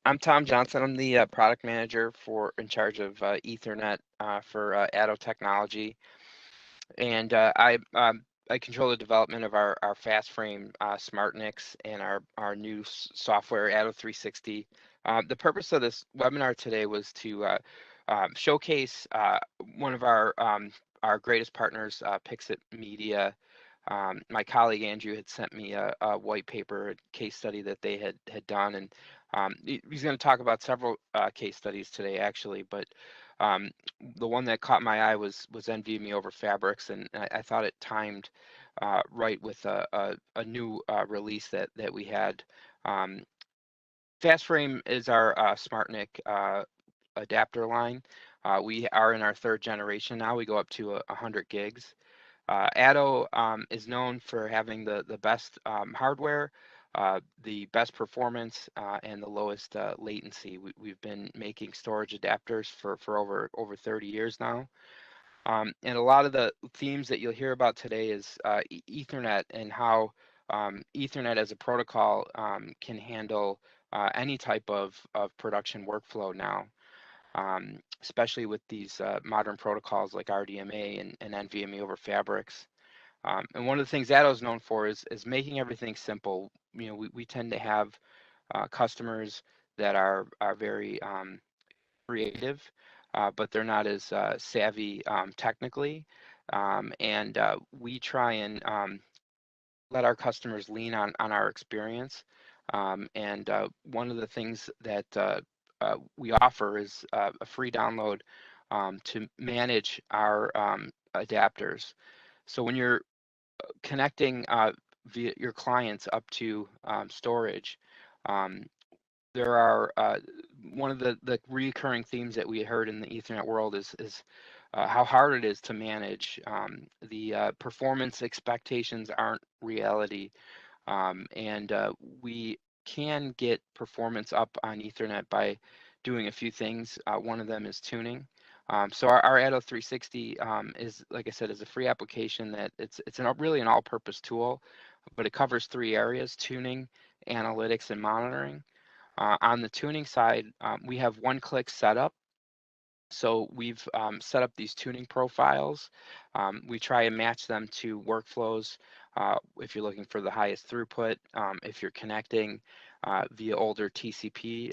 I'm Tom Johnson. I'm the product manager in charge of Ethernet for ATTO Technology, and I control the development of our fast frame smart NICs and our new software ATTO 360. The purpose of this webinar today was to showcase one of our greatest partners, Pixitmedia. My colleague Andrew had sent me a white paper, a case study that they had done, and he's going to talk about several case studies today, actually. But the one that caught my eye was NVMe-over-Fabrics, and I thought it timed right with a new release that we had. FastFrame is our smart NIC adapter line. We are in our third generation now. We go up to 100 gigs. ATTO is known for having the best hardware, the best performance, and the lowest latency. We've been making storage adapters for over 30 years now. And a lot of the themes that you'll hear about today is Ethernet and how Ethernet as a protocol can handle any type of production workflow now. Especially with these modern protocols like RDMA and NVMe-over-Fabrics. And one of the things ATTO is known for is making everything simple. You know, we tend to have customers that are very creative, but they're not as savvy technically. And we try and let our customers lean on our experience. And one of the things that we offer is a free download to manage our adapters. So when you're connecting via your clients up to storage, there are one of the recurring themes that we heard in the Ethernet world is how hard it is to manage. The performance expectations aren't reality, and we can get performance up on Ethernet by doing a few things. One of them is tuning. So our ATTO 360 is, like I said, is a free application that it's really an all-purpose tool, but it covers three areas: tuning, analytics, and monitoring. On the tuning side, we have one-click setup. So we've set up these tuning profiles. We try and match them to workflows. If you're looking for the highest throughput, if you're connecting via older TCP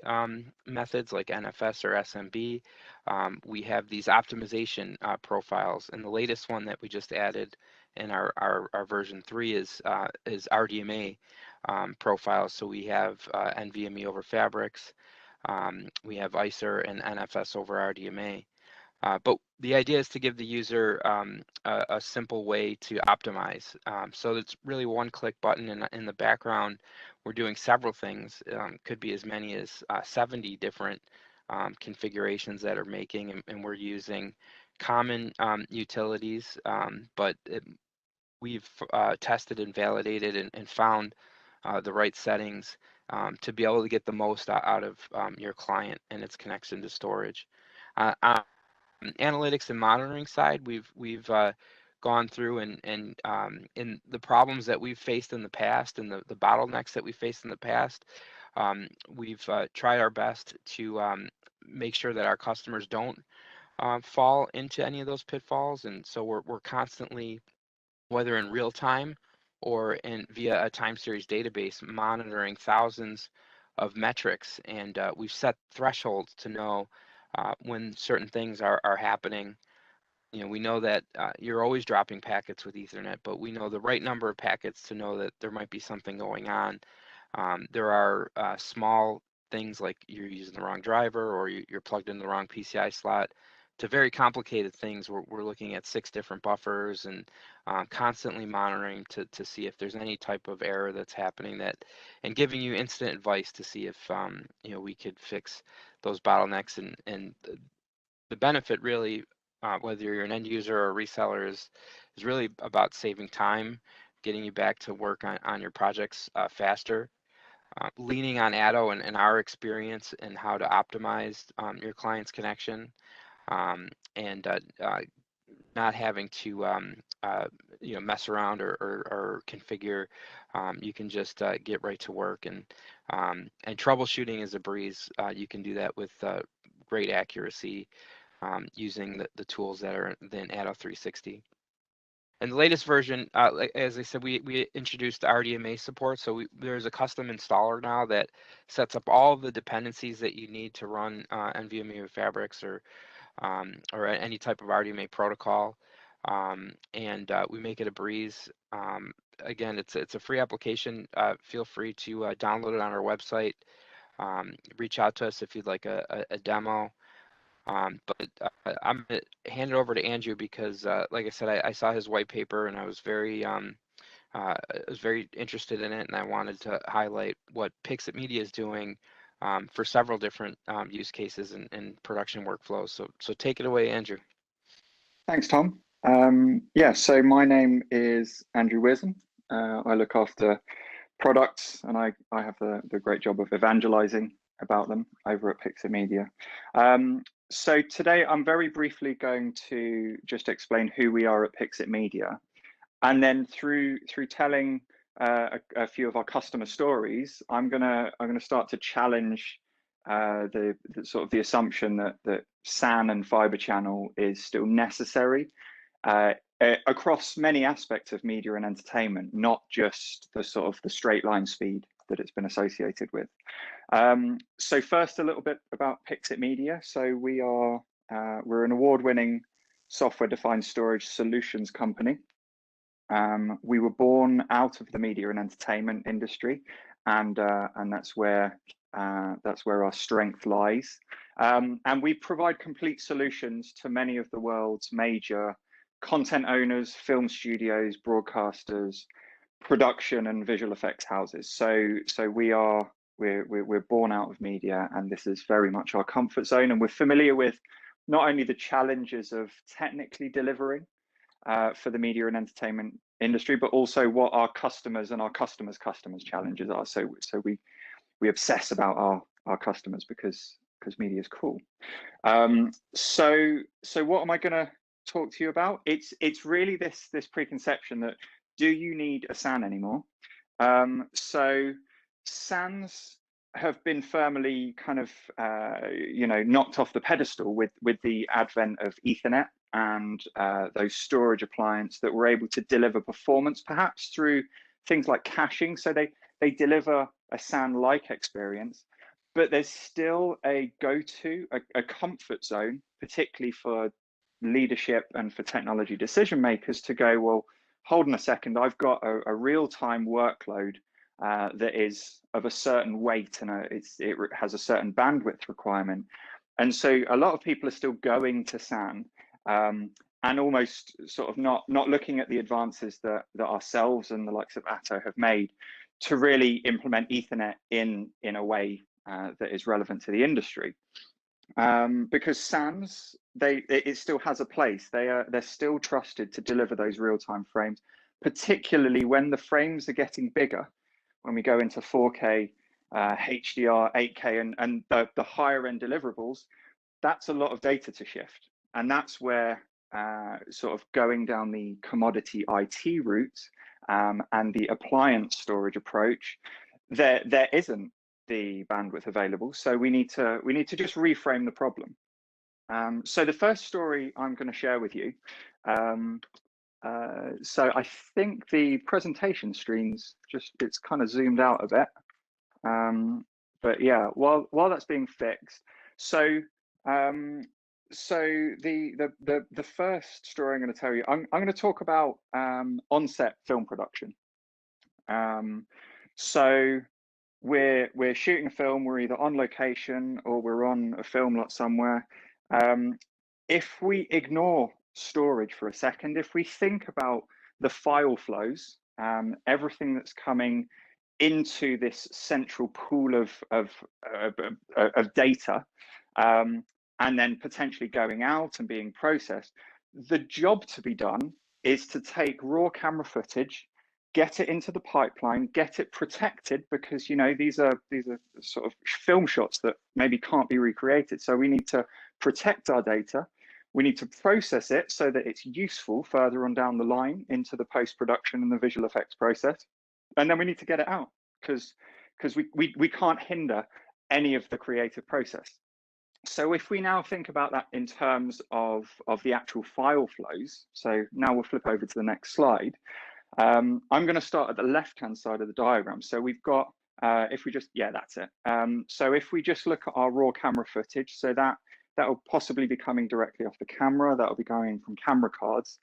methods like NFS or SMB, we have these optimization profiles. And the latest one that we just added in our version 3 is RDMA profiles. So we have NVMe-over-Fabrics. We have ICER and NFS over RDMA. But the idea is to give the user a simple way to optimize. So it's really one-click button in the background. We're doing several things. Could be as many as 70 different configurations that are making, and we're using common utilities, but we've tested and validated and found the right settings to be able to get the most out of your client and its connection to storage. On analytics and monitoring side, we've gone through and in the problems that we've faced in the past and the bottlenecks that we faced in the past, we've tried our best to make sure that our customers don't fall into any of those pitfalls. And so we're constantly, whether in real time or via a time series database, monitoring thousands of metrics, and we've set thresholds to know when certain things are happening. You know, we know that you're always dropping packets with Ethernet, but we know the right number of packets to know that there might be something going on. There are small things like you're using the wrong driver or you're plugged in the wrong PCI slot, to very complicated things. We're looking at 6 different buffers and constantly monitoring to see if there's any type of error that's happening, and giving you instant advice to see if you know, we could fix those bottlenecks. And the benefit really, whether you're an end user or a reseller, is really about saving time, getting you back to work on your projects faster. Leaning on ATTO and our experience and how to optimize your client's connection, and not having to mess around or configure. You can just get right to work, and troubleshooting is a breeze. You can do that with great accuracy using the tools that are in ATTO 360. And the latest version, as I said, we introduced RDMA support. So there's a custom installer now that sets up all the dependencies that you need to run NVMeoverFabrics or any type of RDMA protocol, and we make it a breeze. Again, it's a free application. Feel free to download it on our website. Reach out to us if you'd like a demo. But I'm going to hand it over to Andrew because, like I said, I saw his white paper and I was very interested in it, and I wanted to highlight what Pixitmedia is doing for several different use cases and production workflows. So take it away, Andrew. Thanks, Tom. Yeah, so my name is Andrew Wierzan. I look after products, and I have the great job of evangelizing about them over at Pixitmedia. So today I'm very briefly going to just explain who we are at Pixitmedia, and then through telling a few of our customer stories, I'm gonna start to challenge the sort of the assumption that SAN and fiber channel is still necessary across many aspects of media and entertainment, not just the sort of the straight line speed that it's been associated with. So first, a little bit about Pixitmedia. So we're an award-winning software-defined storage solutions company. We were born out of the media and entertainment industry, and that's where our strength lies. And we provide complete solutions to many of the world's major content owners, film studios, broadcasters, production and visual effects houses. So we're born out of media, and this is very much our comfort zone. And we're familiar with not only the challenges of technically delivering for the media and entertainment industry, but also what our customers and our customers' challenges are. So we obsess about our customers because media is cool. So what am I going to talk to you about? It's really this preconception that, do you need a SAN anymore? So SANs have been firmly kind of knocked off the pedestal with the advent of Ethernet and those storage appliances that were able to deliver performance, perhaps through things like caching. So they deliver a SAN-like experience, but there's still a go-to, a comfort zone, particularly for leadership and for technology decision makers to go, well, hold on a second, I've got a real-time workload that is of a certain weight, and it has a certain bandwidth requirement. And so a lot of people are still going to SAN and almost sort of not looking at the advances that ourselves and the likes of ATTO have made to really implement Ethernet in a way that is relevant to the industry. Because SANs, it still has a place. They're still trusted to deliver those real-time frames, particularly when the frames are getting bigger. When we go into 4K, HDR, 8K, and the higher end deliverables, that's a lot of data to shift. And that's where sort of going down the commodity IT route and the appliance storage approach, there isn't the bandwidth available. So we need to just reframe the problem. So the first story I'm going to share with you. So I think the presentation screen's it's kind of zoomed out a bit. But yeah, while that's being fixed, so the first story I'm going to tell you, I'm going to talk about on-set film production. So we're shooting a film, we're either on location or we're on a film lot somewhere. If we ignore storage for a second, if we think about the file flows, everything that's coming into this central pool of data, and then potentially going out and being processed, the job to be done is to take raw camera footage, get it into the pipeline, get it protected, because these are sort of film shots that maybe can't be recreated. So we need to protect our data. We need to process it so that it's useful further on down the line into the post-production and the visual effects process. And then we need to get it out because we can't hinder any of the creative process. So if we now think about that in terms of the actual file flows, so now we'll flip over to the next slide. I'm going to start at the left-hand side of the diagram. So we've got, if we just, yeah, that's it. So if we just look at our raw camera footage, so that will possibly be coming directly off the camera, that will be going from camera cards.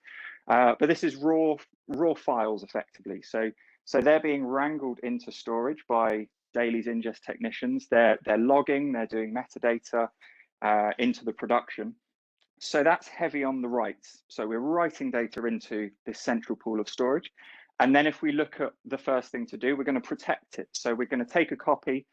But this is raw files effectively. So they're being wrangled into storage by Daily's ingest technicians. They're logging, they're doing metadata into the production. So that's heavy on the writes. So we're writing data into this central pool of storage. And then if we look at the first thing to do, we're going to protect it. So we're going to take a copy.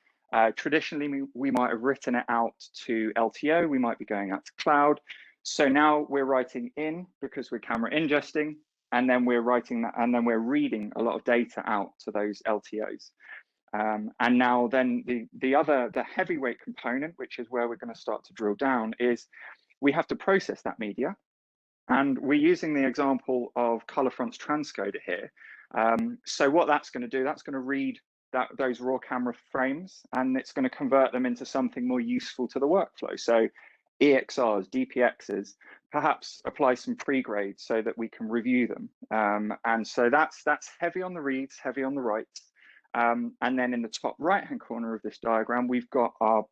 Traditionally, we might have written it out to LTO. We might be going out to cloud. So now we're writing in because we're camera ingesting, and then we're writing that, and then we're reading a lot of data out to those LTOs. And now then the heavyweight component, which is where we're going to start to drill down, is we have to process that media. And we're using the example of ColorFront's Transcoder here. So what that's going to do, that's going to read those raw camera frames, and it's going to convert them into something more useful to the workflow. So EXRs, DPXs, perhaps apply some pre-grades so that we can review them. And so that's heavy on the reads, heavy on the writes. And then in the top right-hand corner of this diagram, we've got our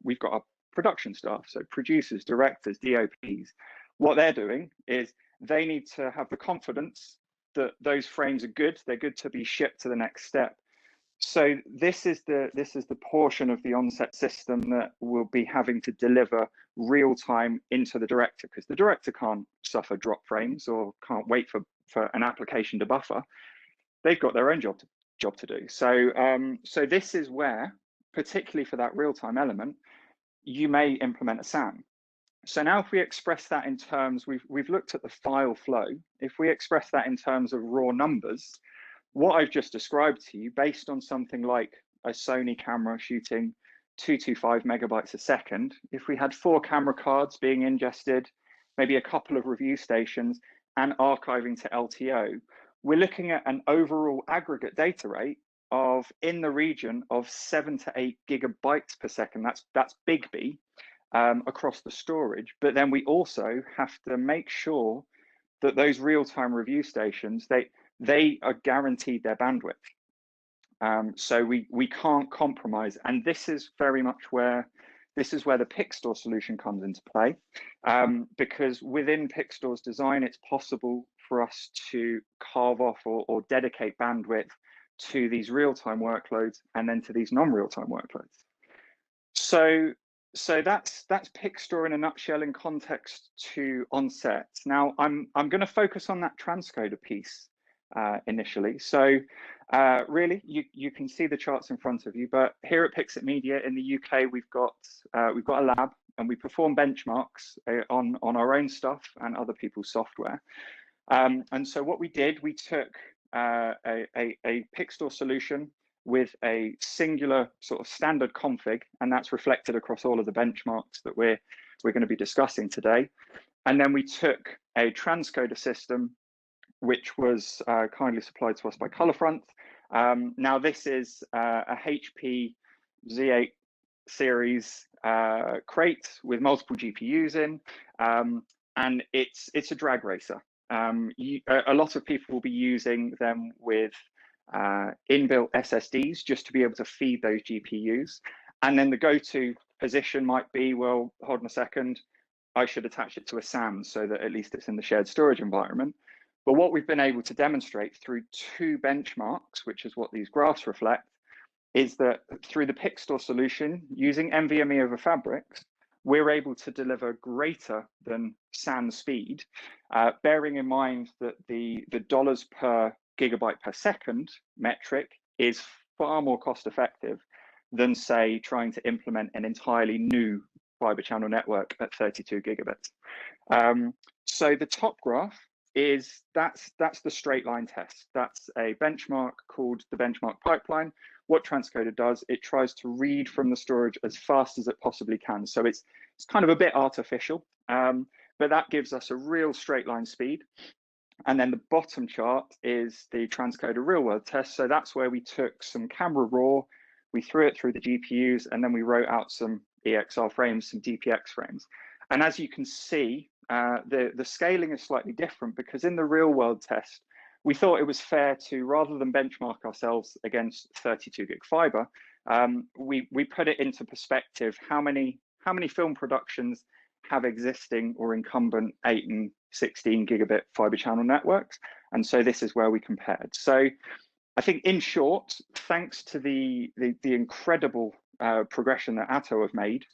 production staff, so producers, directors, DOPs. What they're doing is they need to have the confidence that those frames are good. They're good to be shipped to the next step. So this is the portion of the onset system that will be having to deliver real time into the director, because the director can't suffer drop frames or can't wait for an application to buffer. They've got their own job to do. So this is where, particularly for that real time element, you may implement a SAM. So now if we express that in terms, we've looked at the file flow. If we express that in terms of raw numbers, what I've just described to you, based on something like a Sony camera shooting 225 megabytes a second, if we had 4 camera cards being ingested, maybe a couple of review stations, and archiving to LTO, we're looking at an overall aggregate data rate of in the region of 7 to 8 gigabytes per second. That's big B across the storage. But then we also have to make sure that those real-time review stations, they are guaranteed their bandwidth. So we can't compromise. And this is very much where the Pixstore solution comes into play, because within Pixstore's design, it's possible for us to carve off or dedicate bandwidth to these real-time workloads and then to these non-real-time workloads. So that's Pixstore in a nutshell in context to onset. Now I'm going to focus on that transcoder piece initially. So really, you can see the charts in front of you, but here at Pixitmedia in the UK, we've got a lab, and we perform benchmarks on our own stuff and other people's software. And so what we did, we took a Pixstore solution with a singular sort of standard config, and that's reflected across all of the benchmarks that we're going to be discussing today. And then we took a transcoder system, which was kindly supplied to us by ColorFront. Now this is a HP Z8 series crate with multiple GPUs in, and it's a drag racer. A lot of people will be using them with inbuilt SSDs just to be able to feed those GPUs. And then the go-to position might be, well, hold on a second, I should attach it to a SAM so that at least it's in the shared storage environment. But what we've been able to demonstrate through 2 benchmarks, which is what these graphs reflect, is that through the Pixstore solution, using NVMe-over-Fabrics, we're able to deliver greater than SAM speed, bearing in mind that the dollars per gigabyte per second metric is far more cost effective than, say, trying to implement an entirely new fiber channel network at 32 gigabits. So the top graph is that's the straight line test. That's a benchmark called the benchmark pipeline. What Transcoder does, it tries to read from the storage as fast as it possibly can. So it's kind of a bit artificial, but that gives us a real straight line speed. And then the bottom chart is the Transcoder real world test. So that's where we took some camera raw, we threw it through the GPUs, and then we wrote out some EXR frames, some DPX frames. And as you can see, the scaling is slightly different, because in the real world test, we thought it was fair to, rather than benchmark ourselves against 32 gig fiber, we put it into perspective. How many film productions have existing or incumbent 8 and 16 gigabit fiber channel networks? And so this is where we compared. So I think, in short, thanks to the incredible progression that ATTO have made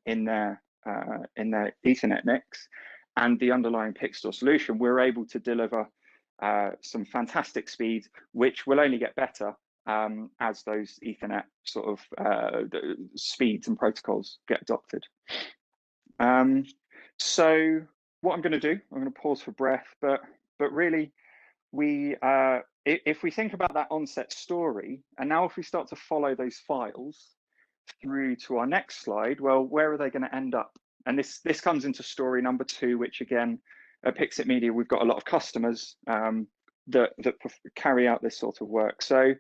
in their Ethernet NICs and the underlying Pixitmedia solution, we're able to deliver some fantastic speeds, which will only get better as those Ethernet sort of speeds and protocols get adopted. So what I'm going to do, I'm going to pause for breath, but really, if we think about that onset story, and now if we start to follow those files through to our next slide, well, where are they going to end up? And this comes into story number 2, which again, at Pixitmedia, we've got a lot of customers that carry out this sort of work. So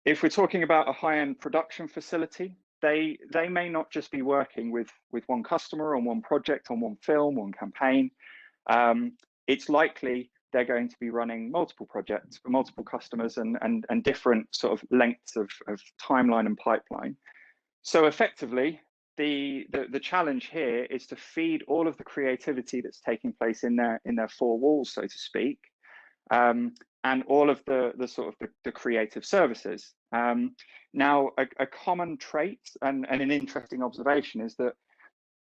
if we're talking about a high-end production facility, they may not just be working with one customer on one project, on one film, one campaign. It's likely they're going to be running multiple projects for multiple customers and different sort of lengths of timeline and pipeline. So effectively, the challenge here is to feed all of the creativity that's taking place in their 4 walls, so to speak, and all of the sort of the creative services. Now, a common trait and an interesting observation is that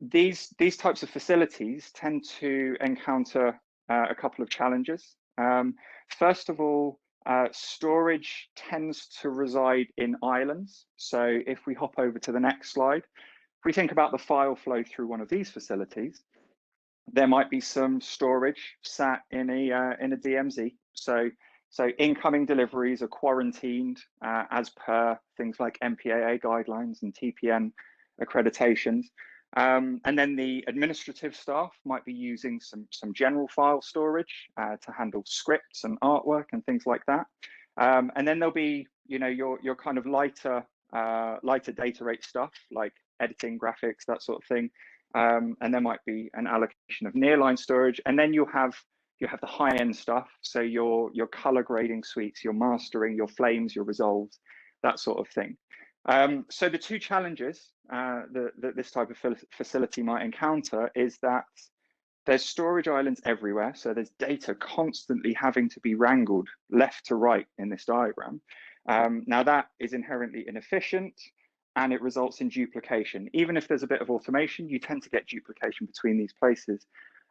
these types of facilities tend to encounter a couple of challenges. First of all, storage tends to reside in islands. So if we hop over to the next slide, if we think about the file flow through one of these facilities, there might be some storage sat in a DMZ. So incoming deliveries are quarantined as per things like MPAA guidelines and TPN accreditations. And then the administrative staff might be using some general file storage to handle scripts and artwork and things like that. And then there'll be, your kind of lighter data rate stuff like editing, graphics, that sort of thing. And there might be an allocation of nearline storage, and then you have the high-end stuff. So your color grading suites, your mastering, your flames, your resolves, that sort of thing. So the 2 challenges that this type of facility might encounter is that there's storage islands everywhere. So there's data constantly having to be wrangled left to right in this diagram. Now that is inherently inefficient, and it results in duplication. Even if there's a bit of automation, you tend to get duplication between these places.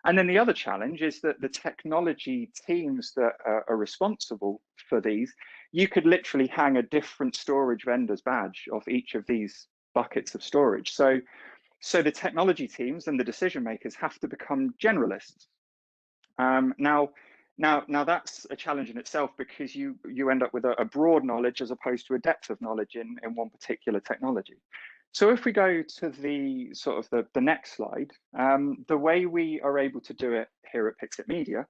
And then the other challenge is that the technology teams that are responsible for these, you could literally hang a different storage vendor's badge off each of these buckets of storage. So the technology teams and the decision makers have to become generalists. Now that's a challenge in itself, because you end up with a broad knowledge as opposed to a depth of knowledge in one particular technology. So if we go to the sort of the next slide, the way we are able to do it here at Pixitmedia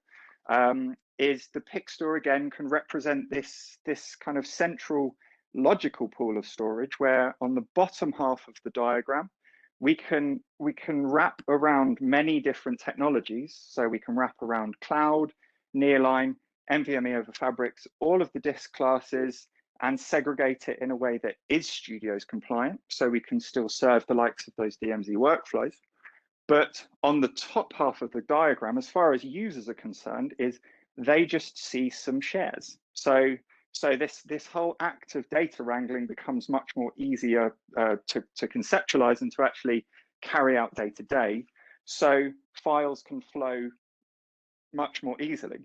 is the Pixstore again can represent this kind of central logical pool of storage, where on the bottom half of the diagram, we can wrap around many different technologies. So we can wrap around cloud, nearline, NVMe-over-Fabrics, all of the disk classes, and segregate it in a way that is Studios compliant, so we can still serve the likes of those DMZ workflows. But on the top half of the diagram, as far as users are concerned, is they just see some shares. So this whole act of data wrangling becomes much more easier to conceptualize and to actually carry out day to day. So files can flow much more easily.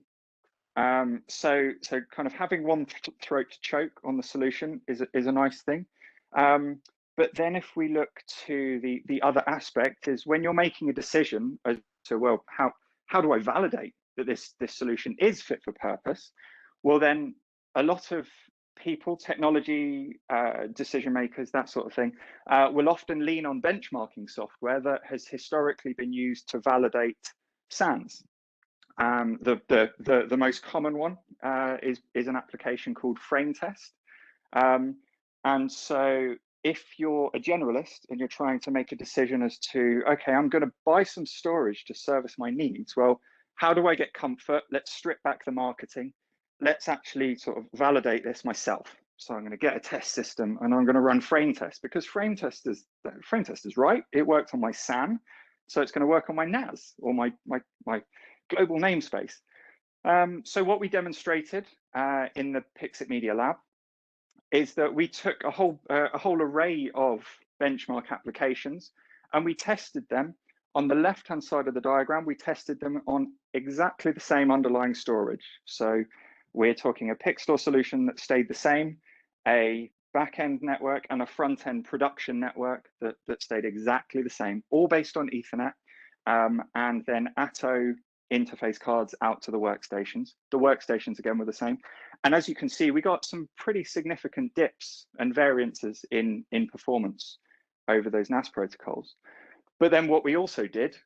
So kind of having one throat to choke on the solution is a nice thing. But then if we look to the other aspect, is when you're making a decision as to, well, how do I validate that this solution is fit for purpose? Well, then a lot of people, technology, decision makers, that sort of thing, will often lean on benchmarking software that has historically been used to validate SANs. The most common one is an application called Frame Test. And so if you're a generalist and you're trying to make a decision as to, okay, I'm going to buy some storage to service my needs, well, how do I get comfort? Let's strip back the marketing. Let's actually sort of validate this myself. So I'm going to get a test system and I'm going to run Frame Test, because Frame Test is right. It worked on my SAN, so it's going to work on my NAS or my global namespace. So what we demonstrated in the Pixitmedia lab is that we took a whole array of benchmark applications and we tested them. On the left-hand side of the diagram, we tested them on exactly the same underlying storage. So we're talking a Pixstore solution that stayed the same, a back-end network and a front-end production network that stayed exactly the same, all based on Ethernet, and then ATTO interface cards out to the workstations. The workstations, again, were the same. And as you can see, we got some pretty significant dips and variances in performance over those NAS protocols. But then what we also did,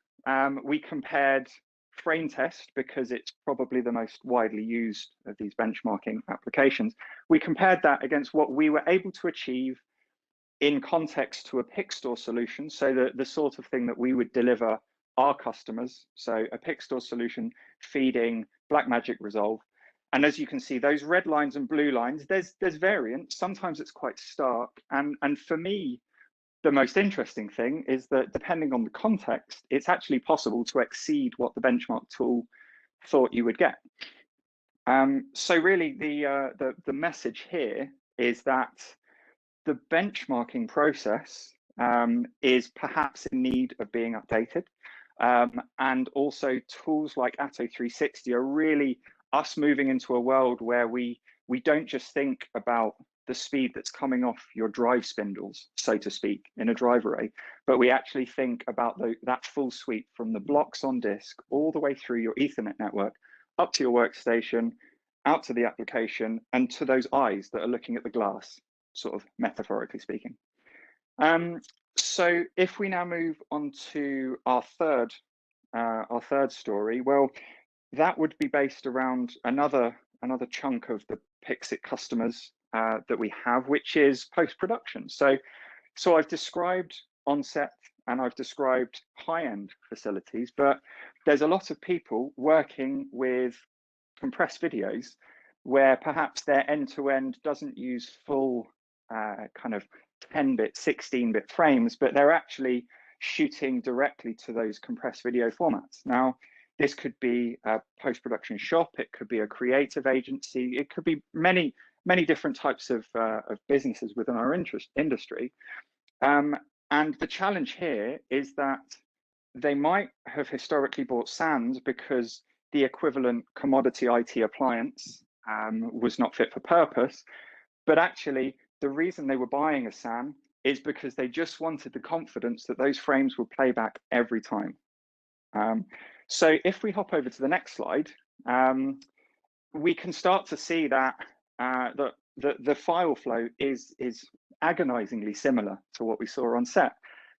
we compared Frame Test, because it's probably the most widely used of these benchmarking applications. We compared that against what we were able to achieve in context to a Pixstore solution, so the sort of thing that we would deliver our customers. So a Pixstore solution feeding Blackmagic Resolve. And as you can see, those red lines and blue lines, there's variance. Sometimes it's quite stark. And for me, the most interesting thing is that depending on the context, it's actually possible to exceed what the benchmark tool thought you would get. So really the message here is that the benchmarking process is perhaps in need of being updated. And also tools like ATTO 360 are really us moving into a world where we don't just think about the speed that's coming off your drive spindles, so to speak, in a drive array, but we actually think about that full suite from the blocks on disk all the way through your Ethernet network, up to your workstation, out to the application, and to those eyes that are looking at the glass, sort of metaphorically speaking. So if we now move on to our third story, well, that would be based around another chunk of the Pixit customers that we have, which is post-production. So I've described onset and I've described high-end facilities, but there's a lot of people working with compressed videos where perhaps their end-to-end doesn't use full kind of 10-bit, 16-bit frames, but they're actually shooting directly to those compressed video formats. Now, this could be a post-production shop, it could be a creative agency, it could be many different types of businesses within our industry. And the challenge here is that they might have historically bought SANs because the equivalent commodity IT appliance was not fit for purpose, but actually the reason they were buying a SAN is because they just wanted the confidence that those frames would play back every time. So if we hop over to the next slide, we can start to see that the file flow is agonizingly similar to what we saw on set.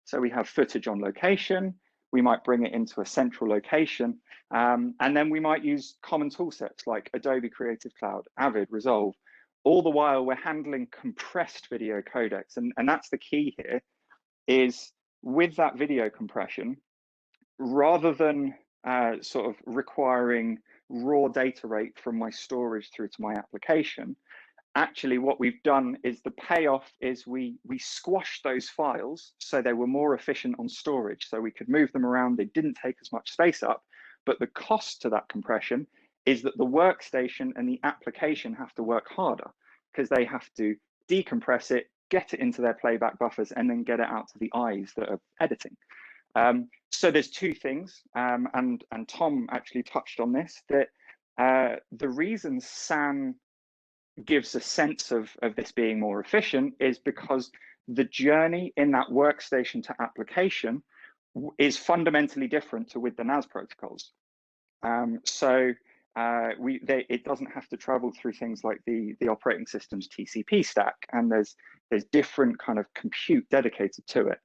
So we have footage on location, we might bring it into a central location, and then we might use common tool sets like Adobe Creative Cloud, Avid, Resolve. All the while we're handling compressed video codecs. And that's the key here, is with that video compression, rather than sort of requiring raw data rate from my storage through to my application, actually what we've done is the payoff is we squashed those files so they were more efficient on storage. So we could move them around, they didn't take as much space up, but the cost to that compression is that the workstation and the application have to work harder because they have to decompress it, get it into their playback buffers, and then get it out to the eyes that are editing. So there's two things, and Tom actually touched on this, that the reason SAN gives a sense of this being more efficient is because the journey in that workstation to application is fundamentally different to with the NAS protocols. So it doesn't have to travel through things like the operating system's TCP stack, and there's different kind of compute dedicated to it.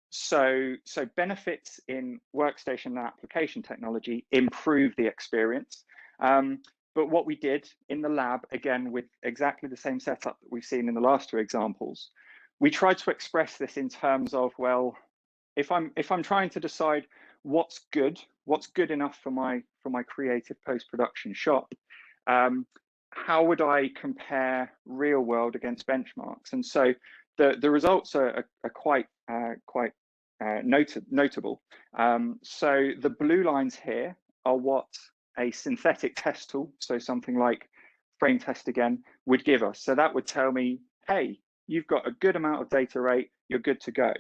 So benefits in workstation and application technology improve the experience. But what we did in the lab, again, with exactly the same setup that we've seen in the last two examples, we tried to express this in terms of, well, if I'm trying to decide what's good enough for my creative post-production shop, how would I compare real world against benchmarks? And so the results are quite notable. So the blue lines here are what a synthetic test tool, so something like Frame Test again, would give us. So that would tell me, hey, you've got a good amount of data rate, you're good to go.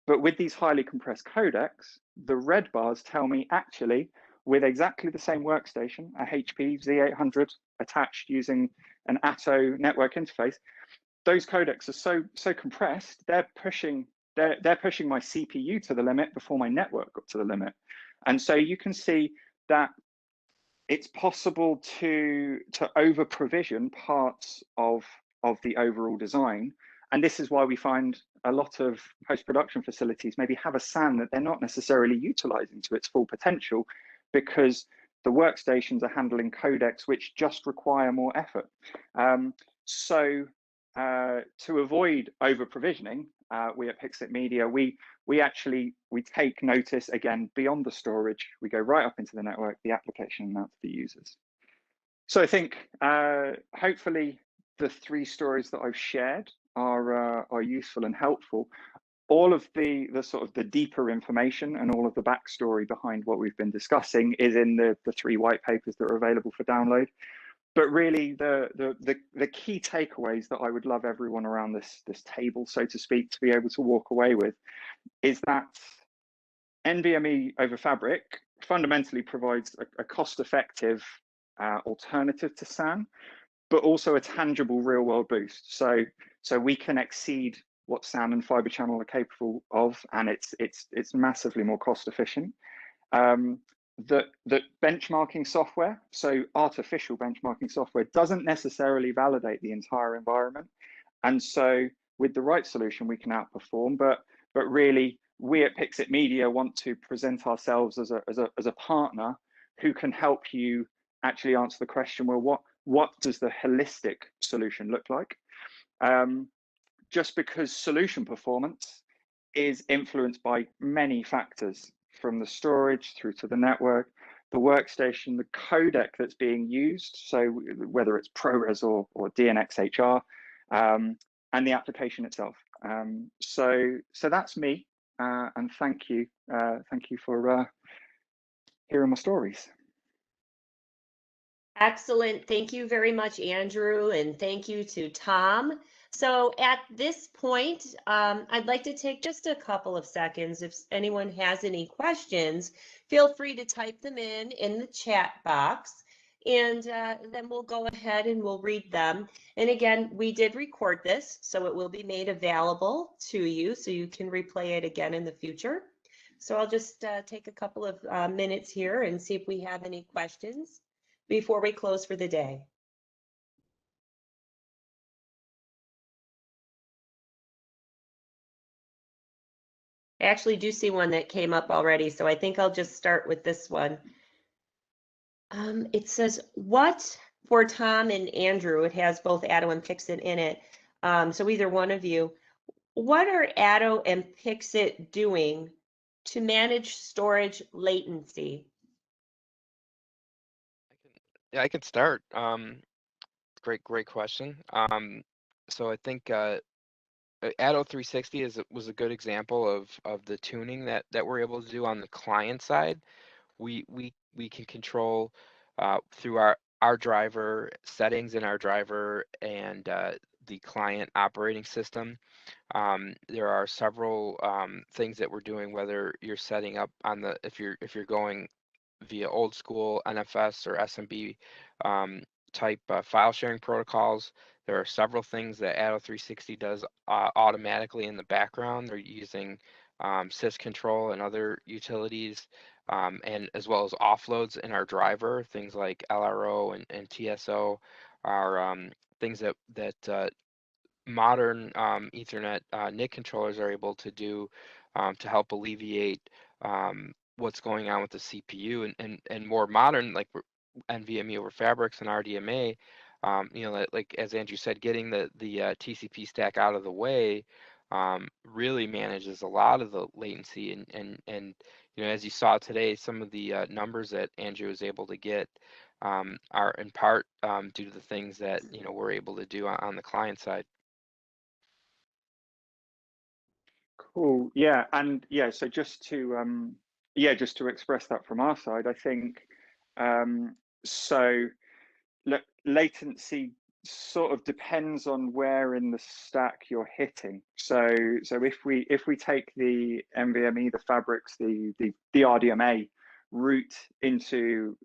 But with these highly compressed codecs, the red bars tell me actually, with exactly the same workstation, a HP Z800 attached using an ATTO network interface, those codecs are so compressed, they're pushing my CPU to the limit before my network got to the limit. And so you can see that it's possible to over provision parts of the overall design. And this is why we find a lot of post-production facilities maybe have a SAN that they're not necessarily utilizing to its full potential, because the workstations are handling codecs which just require more effort. So to avoid over provisioning, we at Pixitmedia, we take notice again beyond the storage. We go right up into the network, the application, and out to the users. So I think hopefully the three stories that I've shared are useful and helpful. All of the sort of the deeper information and all of the backstory behind what we've been discussing is in the three white papers that are available for download. But really, the key takeaways that I would love everyone around this table, so to speak, to be able to walk away with is that NVMe-over-Fabric fundamentally provides a cost-effective alternative to SAN, but also a tangible real-world boost. So we can exceed what SAN and Fibre Channel are capable of, and it's massively more cost-efficient. That benchmarking software, so artificial benchmarking software, doesn't necessarily validate the entire environment, and so with the right solution we can outperform. But really, we at Pixitmedia want to present ourselves as a partner who can help you actually answer the question, well, what does the holistic solution look like? Just because solution performance is influenced by many factors, from the storage through to the network, the workstation, the codec that's being used, so whether it's ProRes or DNxHR, and the application itself. So that's me, and thank you for hearing my stories. Excellent. Thank you very much, Andrew, and thank you to Tom. So at this point, I'd like to take just a couple of seconds. If anyone has any questions, feel free to type them in the chat box, and then we'll go ahead and we'll read them. And again, we did record this, so it will be made available to you, so you can replay it again in the future. So I'll just take a couple of minutes here and see if we have any questions before we close for the day. I actually do see one that came up already, so I think I'll just start with this one. It says, what, for Tom and Andrew, it has both ATTO and Pixit in it, so either one of you, what are ATTO and Pixit doing to manage storage latency? I can start. Great question. So I think ATTO 360 was a good example of the tuning that we're able to do on the client side. We can control through our driver settings in our driver and the client operating system. There are several things that we're doing, whether you're setting up on the if you're going via old school NFS or SMB type file sharing protocols. There are several things that ATTO 360 does automatically in the background. They're using syscontrol and other utilities and as well as offloads in our driver, things like LRO and TSO are things that modern Ethernet NIC controllers are able to do to help alleviate what's going on with the CPU, and more modern, like NVMe-over-Fabrics and RDMA, like as Andrew said, getting the TCP stack out of the way really manages a lot of the latency, and as you saw today, some of the numbers that Andrew was able to get are in part due to the things that we're able to do on the client side. Cool. Yeah, and yeah, so just to express that from our side, I think so latency sort of depends on where in the stack you're hitting. So if we take the NVMe, the Fabrics, the RDMA route into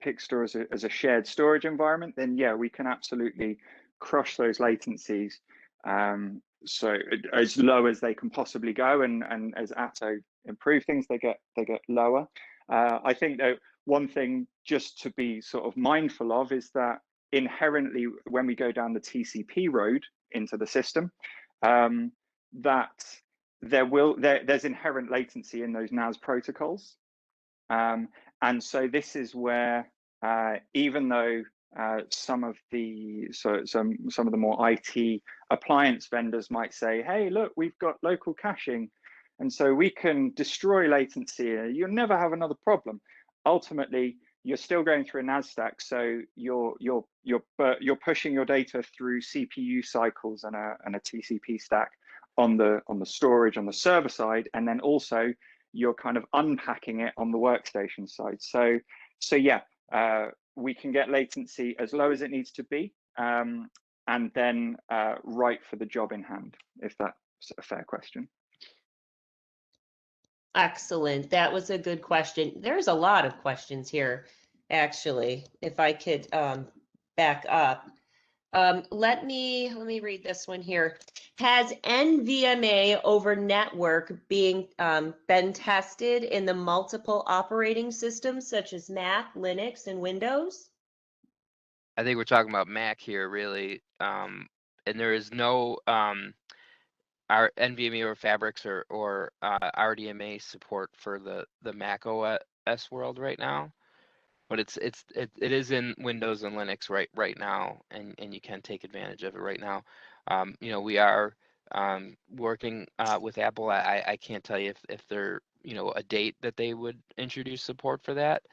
Pixstore as a shared storage environment, then yeah, we can absolutely crush those latencies. So as low as they can possibly go, and as ATTO improve things, they get lower. I think though one thing just to be sort of mindful of is that inherently when we go down the TCP road into the system, that there's inherent latency in those NAS protocols, and so this is where even though some of the more IT appliance vendors might say, hey, look, we've got local caching, and so we can destroy latency, you'll never have another problem. Ultimately, you're still going through a NAS stack, so you're pushing your data through CPU cycles and a TCP stack on the storage on the server side, and then also you're kind of unpacking it on the workstation side. So yeah, we can get latency as low as it needs to be, and then right for the job in hand, if that's a fair question. Excellent. That was a good question. There's a lot of questions here, actually. If I could back up. Let me read this one here. Has NVMe over network been tested in the multiple operating systems such as Mac, Linux, and Windows? I think we're talking about Mac here, really, and there is no our NVMeoverFabrics or RDMA support for the Mac OS world right now, but it is in Windows and Linux right now, and you can take advantage of it right now. We are working with Apple. I can't tell you if they're a date that they would introduce support for that,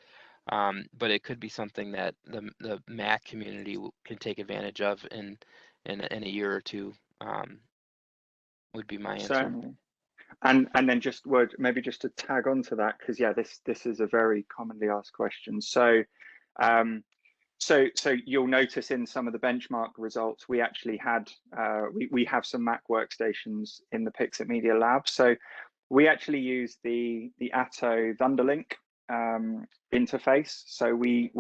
but it could be something that the Mac community can take advantage of in a year or two. Would be my answer. Certainly. And then just maybe just to tag on to that, because yeah, this is a very commonly asked question. So so you'll notice in some of the benchmark results, we actually had we have some Mac workstations in the Pixitmedia lab. So we actually use the ATTO Thunderlink interface. So we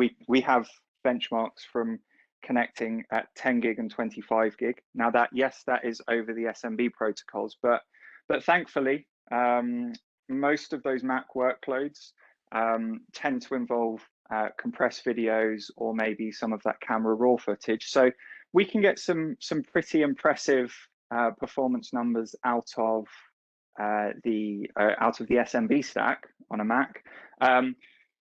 have benchmarks from connecting at 10 gig and 25 gig. Now that is over the SMB protocols, but thankfully most of those Mac workloads tend to involve compressed videos or maybe some of that camera raw footage. So we can get some pretty impressive performance numbers out of the SMB stack on a Mac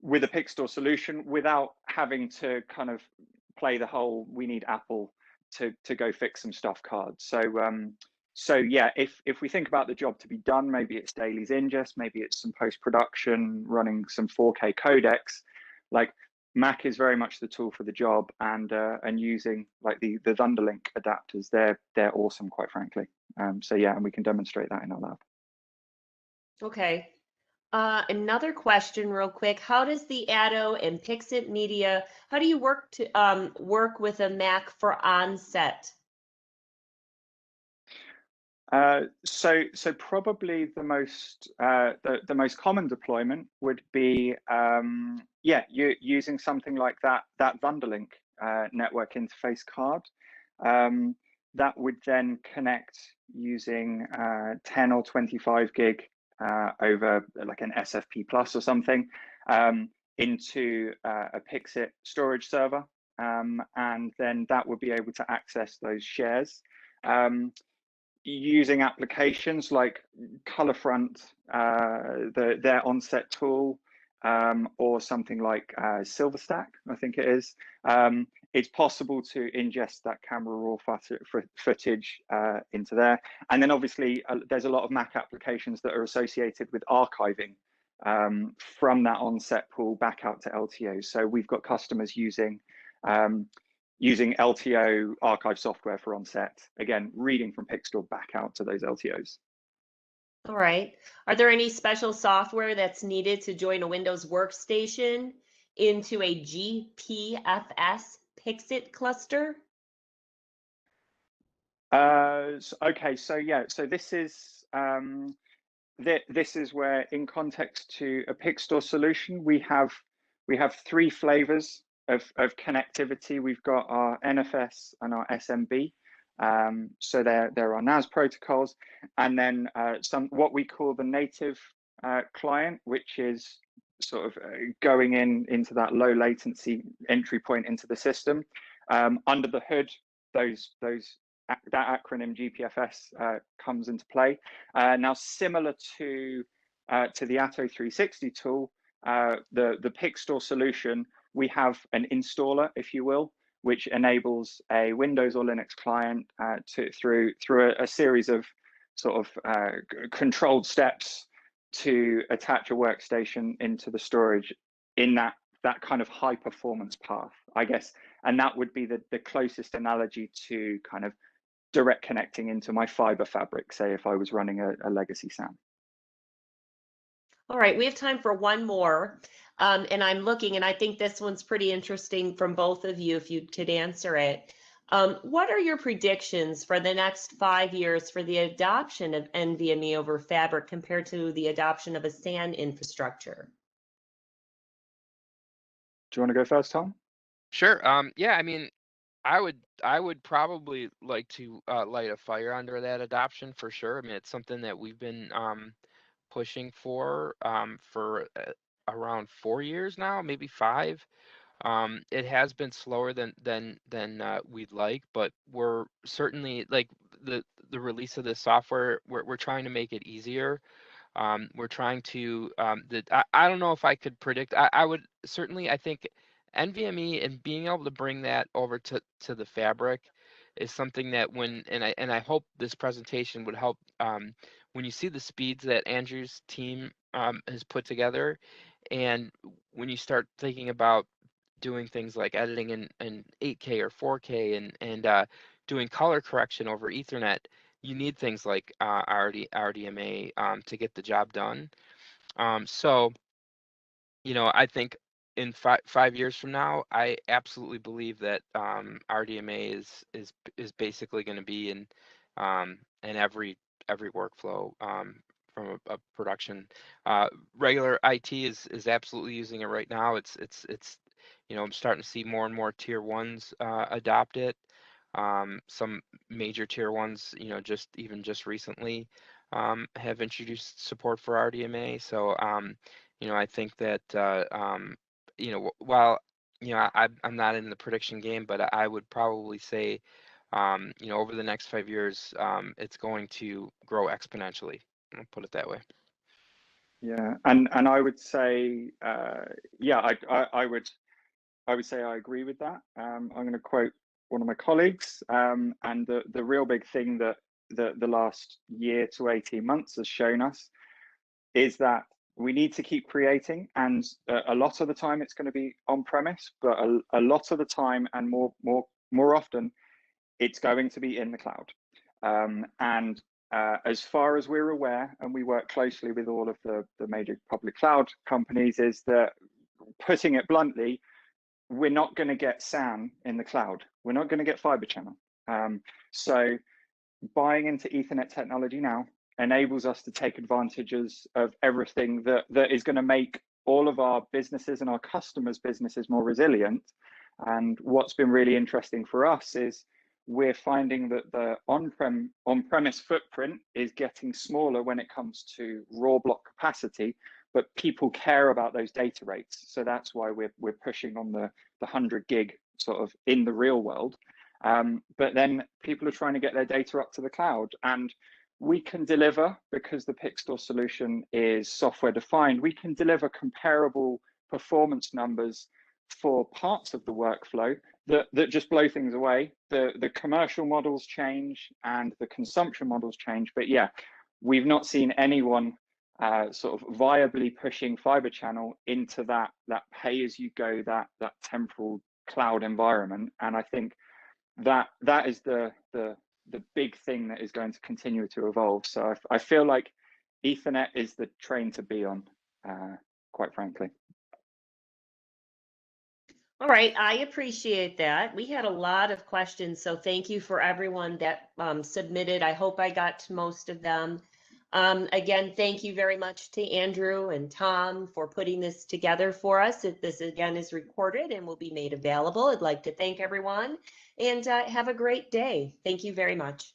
with a Pixstore solution without having to kind of play the whole we need Apple to go fix some stuff card. So yeah, if we think about the job to be done, maybe it's dailies ingest, maybe it's some post-production, running some 4K codecs, like Mac is very much the tool for the job, and using like the Thunderlink adapters, they're awesome, quite frankly. So yeah, and we can demonstrate that in our lab. Okay. Another question real quick. How does the ATTO and Pixitmedia, how do you work with a Mac for onset? So probably the most common deployment would be you using something like that Thunderlink network interface card. That would then connect using 10 or 25 gig over like an SFP plus or something into a Pixit storage server, and then that would be able to access those shares using applications like Colorfront, their onset tool, or something like Silverstack, I think it is. It's possible to ingest that camera raw footage into there. And then obviously there's a lot of Mac applications that are associated with archiving from that onset pool back out to LTO. So we've got customers using LTO archive software for onset, again, reading from Pixstore back out to those LTOs. All right. Are there any special software that's needed to join a Windows workstation into a GPFS Pixit cluster? Okay, so yeah, so this is where, in context to a Pixstore solution, we have three flavors of connectivity. We've got our NFS and our SMB. So there are NAS protocols, and then what we call the native client, which is sort of going into that low latency entry point into the system. Under the hood, that acronym GPFS comes into play. Now, similar to the ATTO 360 tool, the Pixstore solution, we have an installer, if you will, which enables a Windows or Linux client through a series of sort of controlled steps to attach a workstation into the storage in that kind of high performance path, I guess. And that would be the closest analogy to kind of direct connecting into my fiber fabric, say if I was running a legacy SAN. All right, we have time for one more. And I'm looking, and I think this one's pretty interesting from both of you, if you could answer it. What are your predictions for the next 5 years for the adoption of NVMe over Fabric compared to the adoption of a SAN infrastructure? Do you want to go first, Tom? Sure. Yeah, I mean, I would probably like to light a fire under that adoption for sure. I mean, it's something that we've been pushing for around 4 years now, maybe 5. It has been slower than we'd like, but we're certainly, like, the release of this software, we're trying to make it easier. We're trying to I don't know if I could predict. I would certainly, I think NVMe and being able to bring that over to the fabric is something that and I hope this presentation would help when you see the speeds that Andrew's team has put together, and when you start thinking about doing things like editing in 8K or 4K and doing color correction over Ethernet, you need things like RDMA to get the job done. So, I think in 5 years from now, I absolutely believe that RDMA is basically going to be in every workflow from a production. Regular IT is absolutely using it right now. It's I'm starting to see more and more tier ones adopt it. Some major tier ones, just recently have introduced support for RDMA. So, I think that, while, I'm not in the prediction game, but I would probably say, over the next 5 years, it's going to grow exponentially. I'll put it that way. Yeah, and I would say, I would say I agree with that. I'm going to quote one of my colleagues, and the real big thing that the last year to 18 months has shown us is that we need to keep creating, and a lot of the time it's going to be on premise, but a lot of the time and more often it's going to be in the cloud. And as far as we're aware, and we work closely with all of the major public cloud companies, is that, putting it bluntly, we're not going to get SAN in the cloud. We're not going to get fiber channel. So buying into Ethernet technology now enables us to take advantages of everything that is going to make all of our businesses and our customers' businesses more resilient. And what's been really interesting for us is we're finding that the on-premise footprint is getting smaller when it comes to raw block capacity, but people care about those data rates. So that's why we're pushing on the 100 gig sort of in the real world. But then people are trying to get their data up to the cloud, and we can deliver, because the Pixstore solution is software defined, we can deliver comparable performance numbers for parts of the workflow that just blow things away. The commercial models change and the consumption models change, but yeah, we've not seen anyone sort of viably pushing Fiber Channel into that pay-as-you-go, that temporal cloud environment. And I think that is the big thing that is going to continue to evolve. So I feel like Ethernet is the train to be on, quite frankly. All right, I appreciate that. We had a lot of questions, so thank you for everyone that submitted. I hope I got to most of them. Again, thank you very much to Andrew and Tom for putting this together for us. This again is recorded and will be made available. I'd like to thank everyone and have a great day. Thank you very much.